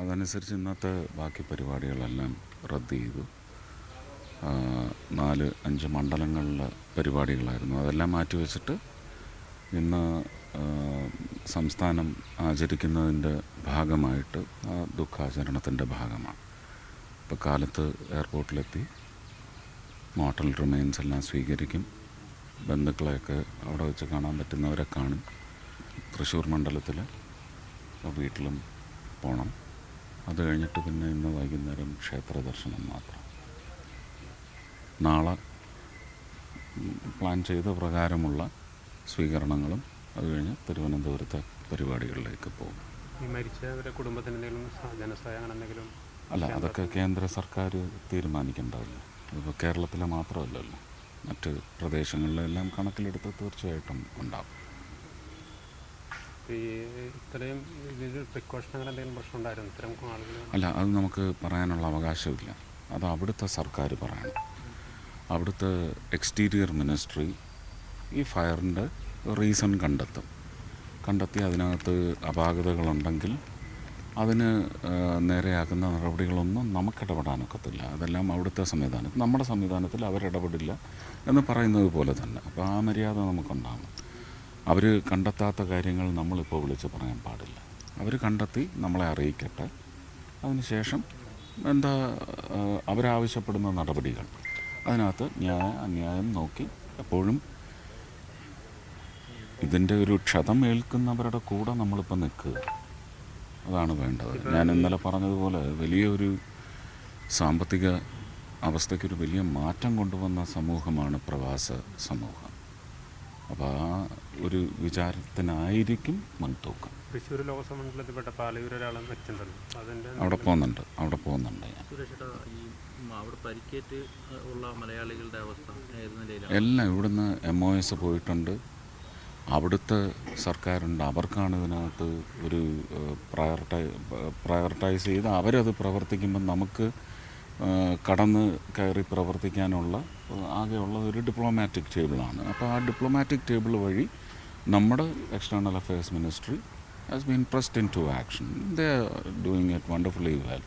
അതനുസരിച്ച് ഇന്നത്തെ ബാക്കി പരിപാടികളെല്ലാം റദ്ദ് ചെയ്തു. 4-5 മണ്ഡലങ്ങളിലെ പരിപാടികളായിരുന്നു. അതെല്ലാം മാറ്റിവെച്ചിട്ട് ഇന്ന് സംസ്ഥാനം ആചരിക്കുന്നതിൻ്റെ ഭാഗമായിട്ട് ദുഃഖാചരണത്തിൻ്റെ ഭാഗമാണ്. ഇപ്പോൾ കാലത്ത് എയർപോർട്ടിലെത്തി മോർട്ടൽ റിമൈൻസ് എല്ലാം സ്വീകരിക്കും. ബന്ധുക്കളെയൊക്കെ അവിടെ വെച്ച് കാണാൻ പറ്റുന്നവരെ കാണും. തൃശ്ശൂർ മണ്ഡലത്തിൽ വീട്ടിലും പോകണം. അത് കഴിഞ്ഞിട്ട് പിന്നെ ഇന്ന് വൈകുന്നേരം ക്ഷേത്ര ദർശനം മാത്രം. നാളെ പ്ലാൻ ചെയ്ത പ്രകാരമുള്ള സ്വീകരണങ്ങളും അത് കഴിഞ്ഞ് തിരുവനന്തപുരത്തെ പരിപാടികളിലേക്ക് പോകും. ഈ മരിച്ചവരുടെ കുടുംബത്തിന് എന്തെങ്കിലും ധനസഹായം എന്തെങ്കിലും? അല്ല, അതൊക്കെ കേന്ദ്ര സർക്കാർ തീരുമാനിക്കേണ്ടതല്ലേ. ഇപ്പോൾ കേരളത്തിലെ മാത്രമല്ലല്ലോ, മറ്റ് പ്രദേശങ്ങളിലെല്ലാം കണക്കിലെടുത്ത് തീർച്ചയായിട്ടും ഉണ്ടാകും. ഇത്രയും പ്രിക്കോഷൻ അങ്ങനെ എന്തെങ്കിലും പ്രശ്നം ഉണ്ടായിരുന്നു ഇത്തരം ആളുകൾ? അല്ല, അത് നമുക്ക് പറയാനുള്ള അവകാശമില്ല. അത് അവിടുത്തെ സർക്കാർ പറയണം. അവിടുത്തെ എക്സ്റ്റീരിയർ മിനിസ്ട്രി ഈ ഫയറിൻ്റെ റീസൺ കണ്ടെത്തി അതിനകത്ത് അപാകതകളുണ്ടെങ്കിൽ അതിന് നേരെയാക്കുന്ന നടപടികളൊന്നും നമുക്കിടപെടാനൊക്കത്തില്ല. അതെല്ലാം അവിടുത്തെ സംവിധാനത്തിൽ, നമ്മുടെ സംവിധാനത്തിൽ അവരിടപെടില്ല എന്ന് പറയുന്നത് പോലെ തന്നെ. അപ്പോൾ ആ മര്യാദ നമുക്കുണ്ടാകും. അവർ കണ്ടെത്താത്ത കാര്യങ്ങൾ നമ്മളിപ്പോൾ വിളിച്ച് പറയാൻ പാടില്ല. അവർ കണ്ടെത്തി നമ്മളെ അറിയിക്കട്ടെ. അതിനുശേഷം എന്താ അവരാവശ്യപ്പെടുന്ന നടപടികൾ, അതിനകത്ത് അന്യായം നോക്കി എപ്പോഴും ഇതിൻ്റെ ഒരു ക്ഷതം ഏൽക്കുന്നവരുടെ കൂടെ നമ്മളിപ്പോൾ നിൽക്കുക, അതാണ് വേണ്ടത്. ഞാൻ ഇന്നലെ പറഞ്ഞതുപോലെ വലിയൊരു സാമ്പത്തിക അവസ്ഥയ്ക്കൊരു വലിയ മാറ്റം കൊണ്ടുവന്ന സമൂഹമാണ് പ്രവാസ സമൂഹം. അപ്പോൾ ആ ഒരു വിചാരത്തിനായിരിക്കും മുൻതൂക്കം. തൃശ്ശൂർ ലോകസഭ മണ്ഡലത്തിൽപ്പെട്ട പാലയൂർ ഒരാൾ മരിച്ചിട്ടുണ്ടല്ലോ, അവിടെ പോകുന്നുണ്ട് ഞാൻ. അവിടെ പരിക്കേറ്റ് ഉള്ള മലയാളികളുടെ അവസ്ഥ ഏത് നിലയിലാണ്? എല്ലാം ഇവിടുന്ന് MOS പോയിട്ടുണ്ട്. അവിടുത്തെ സർക്കാരുണ്ട്, അവർക്കാണ് ഇതിനകത്ത് ഒരു പ്രയോറിറ്റൈസ് ചെയ്ത് അവരത് പ്രവർത്തിക്കുമ്പോൾ നമുക്ക് കടന്ന് കയറി പ്രവർത്തിക്കാനുള്ള ആകെയുള്ള ഒരു ഡിപ്ലോമാറ്റിക് ടേബിളാണ്. അപ്പോൾ ആ ഡിപ്ലോമാറ്റിക് ടേബിൾ വഴി നമ്മുടെ external affairs ministry has been pressed into action. They are doing it wonderfully well.